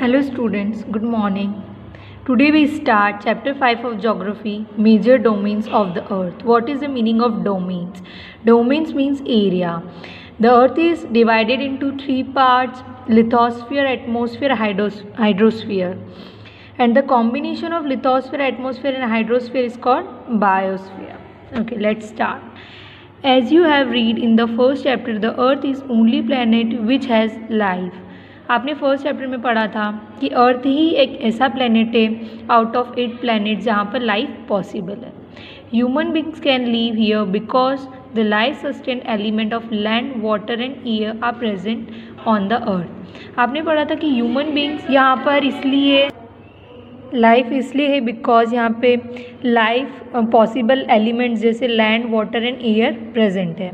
Hello students, good morning. Today we start chapter 5 of geography, major domains of the earth. What is the meaning of domains? Domains means area. The earth is divided into three parts: lithosphere, atmosphere, hydrosphere. And the combination of lithosphere, atmosphere and hydrosphere is called biosphere. Okay, let's start. As you have read in the first chapter, the earth is only planet which has life. आपने first chapter में पढ़ा था कि अर्थ ही एक ऐसा planet है out of 8 planet जहाँ पर लाइफ पॉसिबल है. Human beings can live here because the life sustain element of land, water and air are present on the earth. आपने पढ़ा था कि ह्यूमन बींग्स यहाँ पर इसलिए लाइफ इसलिए है बिकॉज यहाँ पे लाइफ पॉसिबल एलिमेंट्स जैसे land, water and air present है.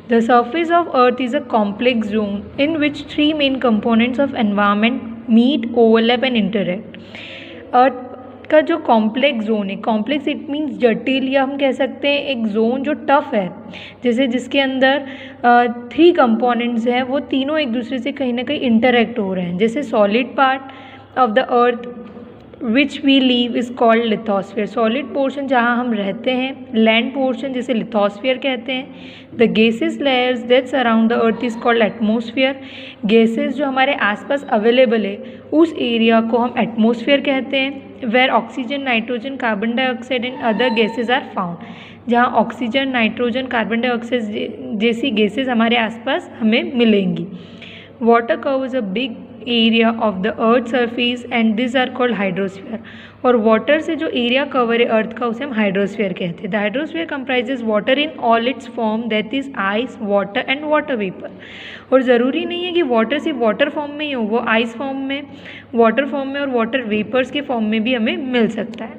The surface of earth is a complex zone in which 3 main components of environment meet, overlap and interact. Earth का जो कॉम्प्लेक्स जोन है, complex it means जटिल, या हम कह सकते हैं एक जोन जो टफ है, जैसे जिसके अंदर 3 कंपोनेंट्स हैं, वो तीनों एक दूसरे से कहीं ना कहीं इंटरैक्ट हो रहे हैं. जैसे solid part of the earth which we live is called lithosphere. Solid portion जहाँ हम रहते हैं, लैंड पोर्शन जिसे लिथोस्फीयर कहते हैं. The gases layers that surround the earth is called atmosphere. Gases जो हमारे आसपास अवेलेबल है उस एरिया को हम एटमोसफियर कहते हैं. Where oxygen, nitrogen, carbon dioxide and other gases are found. जहाँ ऑक्सीजन, नाइट्रोजन, कार्बन डाइऑक्साइड जैसी गैसेज हमारे आसपास हमें मिलेंगी. Water covers a big area of the earth surface and this are called hydrosphere. और वाटर से जो एरिया कवर है अर्थ का उसे हम हाइड्रोस्फीयर कहते हैं. The hydrosphere comprises water in all it's form, that is ice, water and water vapour. और ज़रूरी नहीं है कि वाटर सिर्फ वाटर फॉर्म में ही हो, वो आइस फॉर्म में, वाटर फॉर्म में और वाटर वेपर्स के फॉर्म में भी हमें मिल सकता है.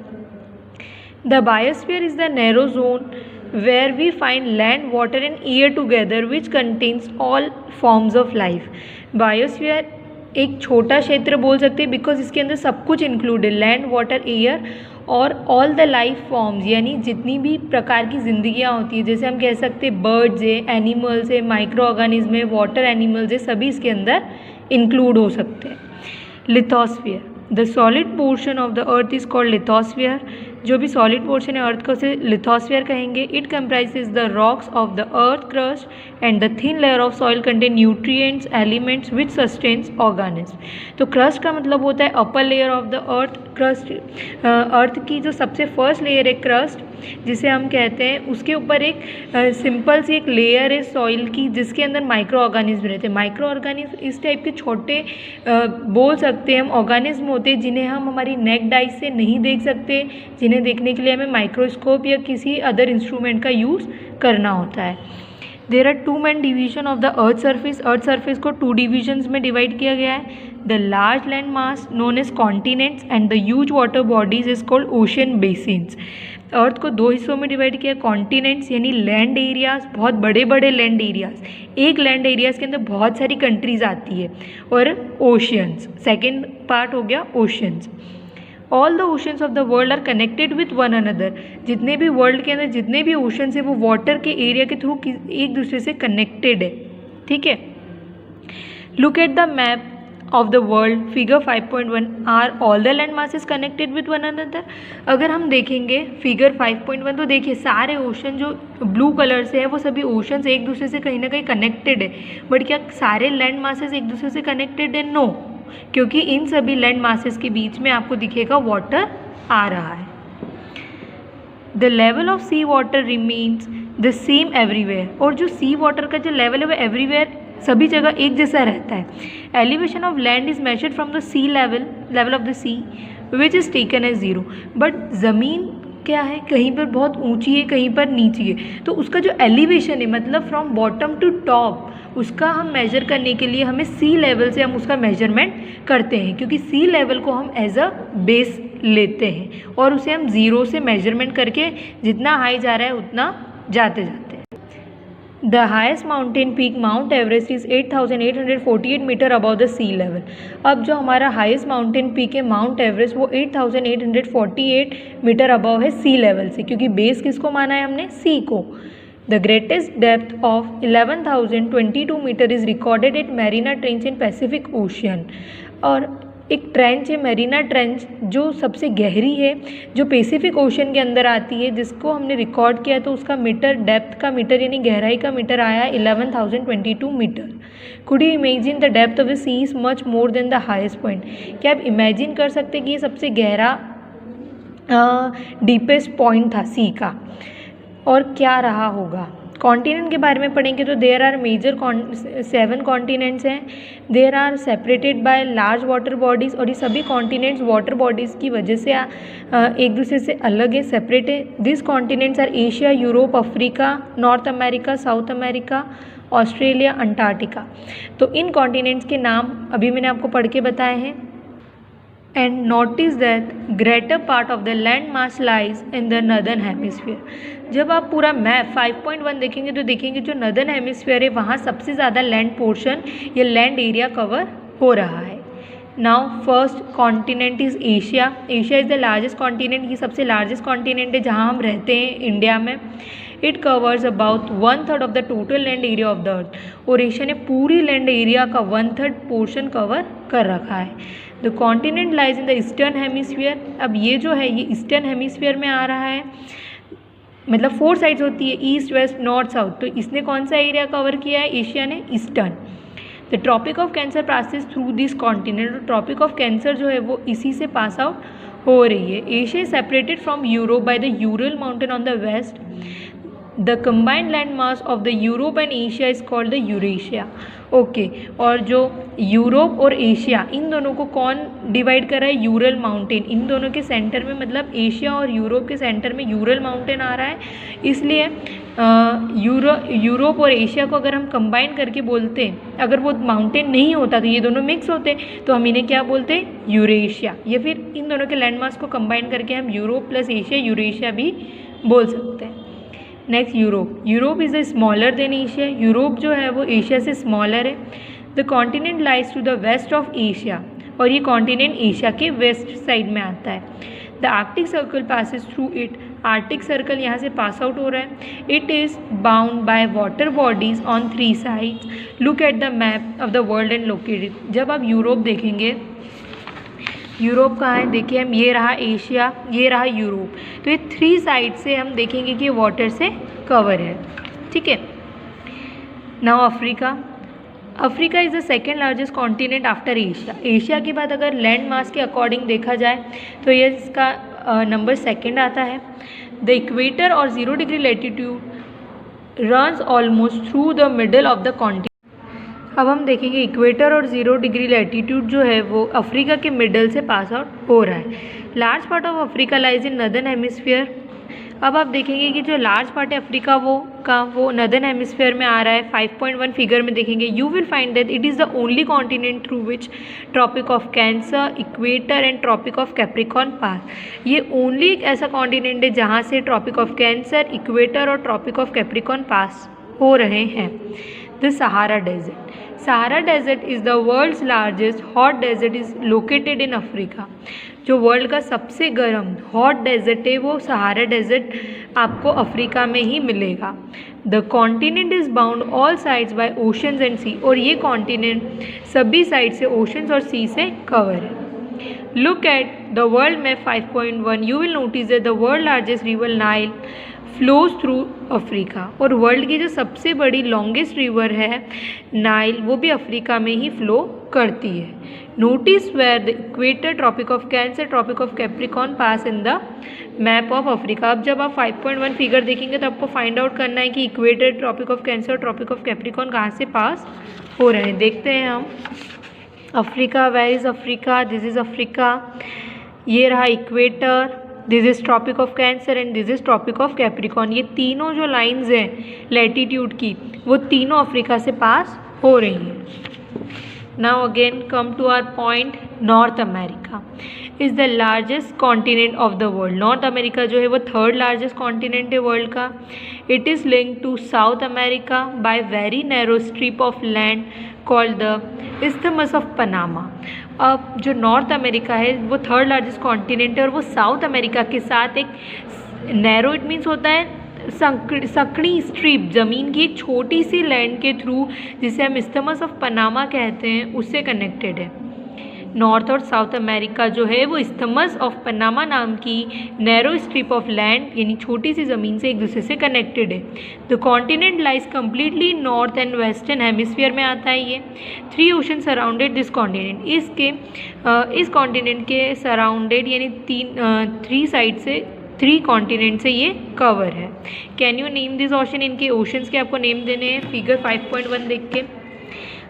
The biosphere is the narrow zone where we find land, water and air together which contains all forms of life. Biosphere एक छोटा क्षेत्र बोल सकते हैं बिकॉज इसके अंदर सब कुछ इंक्लूड है, लैंड, वाटर, एयर और ऑल द लाइफ फॉर्म्स, यानी जितनी भी प्रकार की जिंदगियाँ होती है. जैसे हम कह सकते हैं बर्ड्स है, एनिमल्स है, माइक्रो ऑर्गेनिज्म है, वाटर एनिमल्स है, सभी इसके अंदर इंक्लूड हो सकते हैं. Lithosphere, the solid portion of the earth is called lithosphere. जो भी सॉलिड पोर्शन है अर्थ को उसे लिथोस्फीयर कहेंगे. It comprises the rocks of the earth crust and the thin layer of soil contain nutrients, elements which sustains organism. तो crust का मतलब होता है upper layer of the earth. Crust earth की जो सबसे फर्स्ट लेयर है क्रस्ट जिसे हम कहते हैं, उसके ऊपर एक सिंपल सी एक लेयर है सॉइल की जिसके अंदर माइक्रो ऑर्गेनिज्म रहते हैं. माइक्रो ऑर्गेनिज्म इस टाइप के छोटे बोल सकते हैं हम ऑर्गेनिज्म होते हैं जिन्हें हम हमारी नेक्ड आइज से नहीं देख सकते, जिन्हें देखने के लिए हमें माइक्रोस्कोप या किसी अदर इंस्ट्रूमेंट का यूज़ करना होता है. There are 2 main division of the earth surface. Earth surface को 2 डिविजन्स में डिवाइड किया गया है. The large land mass known as continents and the huge water bodies is called ocean basins. Earth को 2 हिस्सों में डिवाइड किया. कॉन्टिनेंट्स यानी लैंड एरियाज, बहुत बड़े बड़े लैंड एरियाज, एक लैंड एरियाज के अंदर बहुत सारी कंट्रीज आती है. और ओशियंस सेकेंड पार्ट हो गया oceans. All the oceans of the world are connected with one another. जितने भी वर्ल्ड के अंदर जितने भी ओशंस है वो वाटर के एरिया के थ्रू एक दूसरे से कनेक्टेड है. ठीक है. Look at the map of the world, figure 5.1. Are all the land masses connected with one another. अगर हम देखेंगे फिगर 5.1 तो देखिए सारे ओशन जो ब्लू कलर से है वो सभी ओशंस एक दूसरे से कहीं ना कहीं कनेक्टेड है. बट क्या सारे लैंड मासेस एक दूसरे से कनेक्टेड है? नो, क्योंकि इन सभी लैंड मासेस के बीच में आपको दिखेगा वाटर आ रहा है. The level of sea water remains the same everywhere. और जो सी वाटर का जो लेवल है वो एवरीवेयर सभी जगह एक जैसा रहता है. Elevation of land is measured from the sea level of the sea which is taken as 0. But ज़मीन क्या है, कहीं पर बहुत ऊंची है, कहीं पर नीची है, तो उसका जो एलिवेशन है मतलब फ्रॉम बॉटम टू टॉप, उसका हम मेजर करने के लिए हमें सी लेवल से हम उसका मेजरमेंट करते हैं, क्योंकि सी लेवल को हम एज अ बेस लेते हैं और उसे हम 0 से मेजरमेंट करके जितना हाई जा रहा है उतना जाते जाते हैं. The highest mountain peak mount Everest is 8,848 metre above the sea level. अब जो हमारा हाईएस्ट माउंटेन पीक है माउंट एवरेस्ट वो 8,848 मीटर अबव है सी लेवल से, क्योंकि बेस किसको माना है हमने? सी को. The greatest depth of 11,022 metre is recorded at Mariana trench in Pacific ocean. और एक ट्रेंच है, मरीना ट्रेंच, जो सबसे गहरी है, जो पैसिफिक ओशन के अंदर आती है, जिसको हमने रिकॉर्ड किया तो उसका मीटर, डेप्थ का मीटर यानी गहराई का मीटर आया 11,022 metre. Could you imagine the depth of the sea is much more than the highest point. क्या आप इमेजिन कर सकते कि ये सबसे गहरा डीपेस्ट पॉइंट था सी का, और क्या रहा होगा। कॉन्टिनेंट के बारे में पढ़ेंगे तो देयर आर मेजर 7 कॉन्टिनेंट्स हैं, there are separated by large water bodies, और ये सभी कॉन्टिनेंट्स वाटर बॉडीज़ की वजह से एक दूसरे से अलग है, सेपरेट है। This continents are Asia, Europe, Africa, North America, South America, Australia, Antarctica. तो इन कॉन्टिनेंट्स के नाम अभी मैंने आपको पढ़ के बताए हैं। And notice that greater part of the land mass lies in the northern hemisphere. जब आप पूरा मैप 5.1 देखेंगे तो देखेंगे जो नर्दर्न हेमिस्फीयर है वहाँ सबसे ज़्यादा लैंड पोर्शन या लैंड एरिया कवर हो रहा है। Now first continent is Asia. Asia is the largest continent, ये सबसे लार्जेस्ट कॉन्टिनेंट है जहाँ हम रहते हैं इंडिया में। It covers about 1/3 of the total land area of the अर्थ, और एशिया ने पूरी लैंड एरिया का 1/3 पोर्शन कवर कर रखा है। The continent lies in the eastern hemisphere. अब ये जो है ये ईस्टर्न हेमिस्फीयर में आ रहा है, मतलब 4 साइड्स होती है, ईस्ट, वेस्ट, नॉर्थ, साउथ। तो इसने कौन सा एरिया कवर किया है, एशिया ने, eastern. The Tropic of Cancer passes through this continent. Tropic of Cancer जो है वो इसी से पास आउट हो रही है। Asia is separated from Europe by the Ural mountain on the west. The combined land mass of the Europe and Asia is called the Eurasia. Okay, और जो यूरोप और एशिया इन दोनों को कौन डिवाइड कर रहा है, यूरल माउंटेन। इन दोनों के सेंटर में, मतलब एशिया और यूरोप के सेंटर में यूरल माउंटेन आ रहा है, इसलिए यूरोप और एशिया को अगर हम कंबाइन करके बोलते, अगर वो माउंटेन नहीं होता तो ये दोनों मिक्स होते, तो हम इन्हें क्या बोलते, यूरेशिया। या फिर इन दोनों के लैंडमास को कंबाइन करके हम यूरोप प्लस एशिया, यूरेशिया भी बोल सकते हैं। Next Europe. Europe is a smaller than Asia. Europe जो है वो एशिया से स्मॉलर है। The continent lies to the west of Asia, और ये कॉन्टिनेंट एशिया के वेस्ट साइड में आता है। The Arctic circle passes through it. Arctic circle यहाँ से पास आउट हो रहा है। It is bound by water bodies on 3 sides. Look at the map of the world and located. जब आप यूरोप देखेंगे, यूरोप कहाँ है, देखिए हम, ये रहा एशिया, ये रहा यूरोप, तो ये 3 साइड से हम देखेंगे कि ये वाटर से कवर है, ठीक है। Now Africa. Africa is the second largest continent after Asia. Asia के बाद अगर लैंड मास के अकॉर्डिंग देखा जाए तो ये इसका नंबर 2 आता है। द इक्वेटर और 0 degree latitude runs almost through the middle of the continent. अब हम देखेंगे इक्वेटर और 0 डिग्री लैटिट्यूड जो है वो अफ्रीका के मिडल से पास आउट हो रहा है। Large part of Africa lies in northern hemisphere. अब आप देखेंगे कि जो लार्ज पार्ट है अफ्रीका वो नर्दर्न हेमिस्फीयर में आ रहा है। 5.1 फिगर में देखेंगे, you will find that it is the only continent through which tropic of cancer, equator and tropic of Capricorn pass. ये ओनली एक ऐसा कॉन्टिनेंट है जहाँ से ट्रॉपिक ऑफ कैंसर, इक्वेटर और ट्रॉपिक ऑफ कैप्रिकॉर्न पास हो रहे हैं। The Sahara desert. Sahara desert is the world's largest hot desert is located in Africa. जो वर्ल्ड का सबसे गर्म हॉट डेजर्ट है वो सहारा डेजर्ट आपको अफ्रीका में ही मिलेगा। The continent is bound all sides by oceans and sea. और ये कॉन्टिनेंट सभी साइड से ओशंस और सी से कवर है। Look at the world map 5.1। You will notice that the world largest river Nile flows through Africa. और world की जो सबसे बड़ी लॉन्गेस्ट रिवर है नाइल, वो भी अफ्रीका में ही फ्लो करती है। Notice where the equator, Tropic of Cancer, Tropic of Capricorn pass in the map of Africa. अब जब आप 5.1 फिगर देखेंगे तो आपको फाइंड आउट करना है कि equator, Tropic of Cancer, Tropic of Capricorn कहाँ से पास हो रहे हैं। देखते हैं हम। Africa, where is Africa, this is Africa, ये रहा equator, this is Tropic of Cancer and this is Tropic of Capricorn. ये तीनों जो लाइंस हैं लैटिट्यूड की, वो तीनों अफ्रीका से पास हो रही हैं। Now again come to our point, North America is the largest continent of the world. North America जो है वो 3rd लार्जेस्ट कॉन्टिनेंट है वर्ल्ड का। It is linked to South America by very narrow strip of land called the isthmus of Panama. अब जो north America है वो 3rd largest continent है और वो साउथ अमेरिका के साथ एक नैरो, इट मीन्स होता है संकड़ी स्ट्रिप, ज़मीन की एक छोटी सी लैंड के थ्रू, जिसे हम इस्थमस ऑफ पनामा कहते हैं, उससे कनेक्टेड है। नॉर्थ और साउथ अमेरिका जो है वो इस्थमस ऑफ पनामा नाम की नैरो स्ट्रिप ऑफ लैंड यानी छोटी सी ज़मीन से एक दूसरे से कनेक्टेड है। The continent lies completely north and western hemisphere में आता है ये। 3 ओशन सराउंडेड दिस कॉन्टिनेंट, इस कॉन्टिनेंट के सराउंडेड यानी 3 साइड से 3 कॉन्टिनेंट से ये कवर है। Can you name this ocean, इनके ओशंस के आपको नेम देने हैं फिगर 5.1 देख के।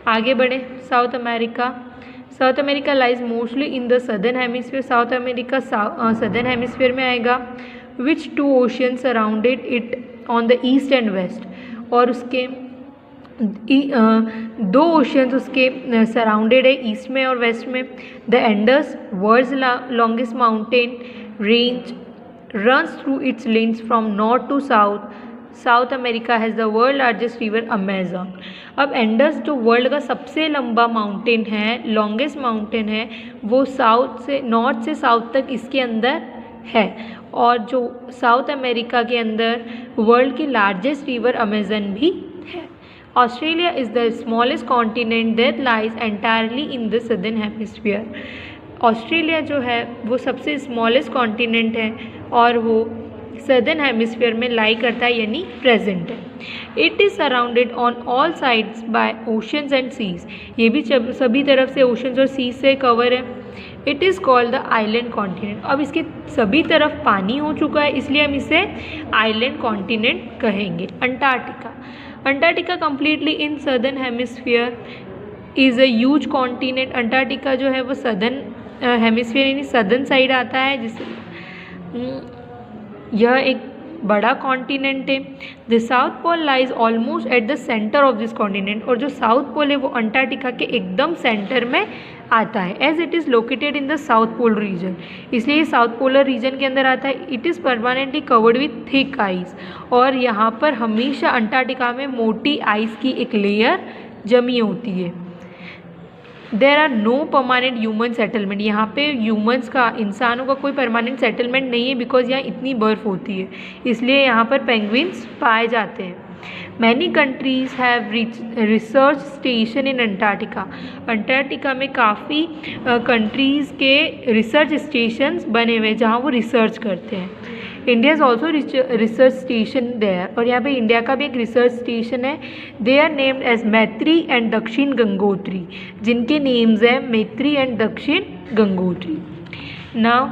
आगे बढ़े। South America lies mostly in the southern hemisphere, South America southern hemisphere में आएगा। Which 2 ocean surrounded it on the east and west, और उसके 2 ओशंस उसके सराउंडेड है ईस्ट में और वेस्ट में। The Andes world's longest mountain range runs through its length from north to south. South America has the world largest river Amazon. अब Indus जो world का सबसे लंबा माउंटेन है, लॉन्गेस्ट माउंटेन है, वो नॉर्थ से साउथ तक इसके अंदर है, और जो साउथ अमेरिका के अंदर वर्ल्ड की लार्जेस्ट रिवर अमेजन भी है। Australia is the smallest continent that lies entirely in the southern hemisphere. Australia जो है वो सबसे स्मॉलेस्ट कॉन्टिनेंट है और वो सदर्न हेमिस्फीयर में लाई करता है यानी प्रेजेंट है। It is surrounded on all sides by oceans and seas, ये भी सभी तरफ से ओशंस और सीज से कवर है। It is called the island continent, अब इसके सभी तरफ पानी हो चुका है इसलिए हम इसे आइलैंड कॉन्टिनेंट कहेंगे। Antarctica completely in southern hemisphere is a huge continent. Antarctica जो है वो सदर्न हेमिस्फीयर यानी सदर्न साइड आता है, जिससे यह एक बड़ा कॉन्टिनेंट है। The South Pole lies almost at the centre of this continent, और जो साउथ पोल है वो अंटार्कटिका के एकदम सेंटर में आता है। As it is located in the South Pole region, इसलिए ये साउथ पोलर रीजन के अंदर आता है। It is permanently covered with thick ice, और यहाँ पर हमेशा अंटार्कटिका में मोटी आइस की एक लेयर जमी होती है। There are no permanent human settlement, यहाँ पे ह्यूमन्स का, इंसानों का कोई परमानेंट सेटलमेंट नहीं है, बिकॉज यहाँ इतनी बर्फ़ होती है, इसलिए यहाँ पर पेंगुइन्स पाए जाते हैं। Many countries have research station in Antarctica, Antarctica में काफ़ी कंट्रीज़ के रिसर्च स्टेशंस बने हुए हैं जहाँ वो रिसर्च करते हैं। India is also research station there, और यहाँ पे इंडिया का भी एक रिसर्च स्टेशन है। They are named as Maitri and Dakshin Gangotri, जिनके नेम्स हैं Maitri and Dakshin Gangotri. Now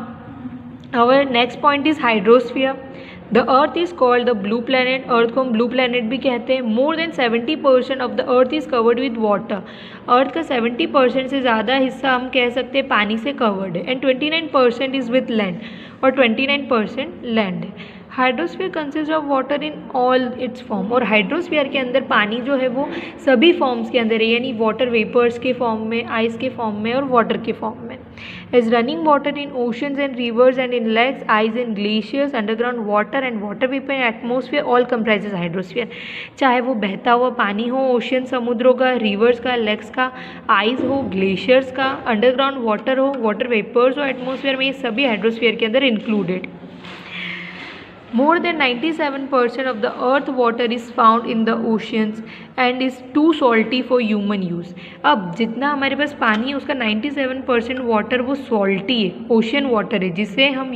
our next point is hydrosphere. The earth is called the blue planet, earth को हम ब्लू प्लैनेट भी कहते हैं। More than 70% of the earth is covered with water, earth का 70% से ज़्यादा हिस्सा हम कह सकते हैं पानी से कवर्ड है। एंड 29% इज़ विद लैंड, और 29% लैंड है। Hydrosphere consist of water in all it's form, और हाइड्रोस्फीयर के अंदर पानी जो है वो सभी फॉर्म्स के अंदर है, यानी वाटर वेपर्स के फॉर्म में, आइस के फॉर्म में और वाटर के फॉर्म में। As running water in oceans and rivers and in lakes, ice in glaciers, underground water and water vapour in atmosphere all comprises hydrosphere. चाहे वो बहता हुआ पानी हो, ओशन समुद्रों का, रिवर्स का, लेक्स का, आइस हो, ग्लेशियर्स का, अंडरग्राउंड वाटर हो, वाटर वेपर्स हो एटमोसफियर में, ये सभी हाइड्रोस्फीयर के अंदर included. More than 97% of the earth water is found in the oceans and is too salty for human use. अब जितना हमारे पास पानी है उसका 97% वाटर वो सॉल्टी है, ओशन वाटर है, जिसे हम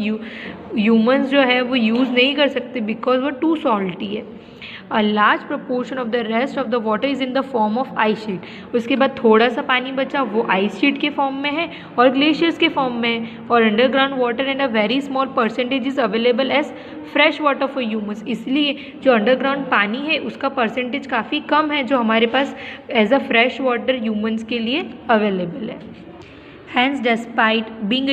ह्यूमंस जो है वो यूज़ नहीं कर सकते बिकॉज वो टू सॉल्टी है। A large proportion of the rest of the water is in the form of ice sheet. उसके बाद थोड़ा सा पानी बचा वो आइस शीट के फॉर्म में है और ग्लेशियर्स के फॉर्म में है, और underground water and a very small percentage is available as fresh water for humans. इसलिए जो अंडरग्राउंड पानी है उसका परसेंटेज काफ़ी कम है जो हमारे पास as a fresh water humans के लिए अवेलेबल है। Hence, despite being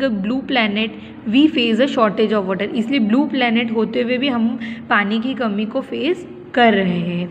a blue planet, we face a shortage of water. इसलिए ब्लू प्लैनेट होते हुए भी हम पानी की कमी को फेस कर रहे हैं।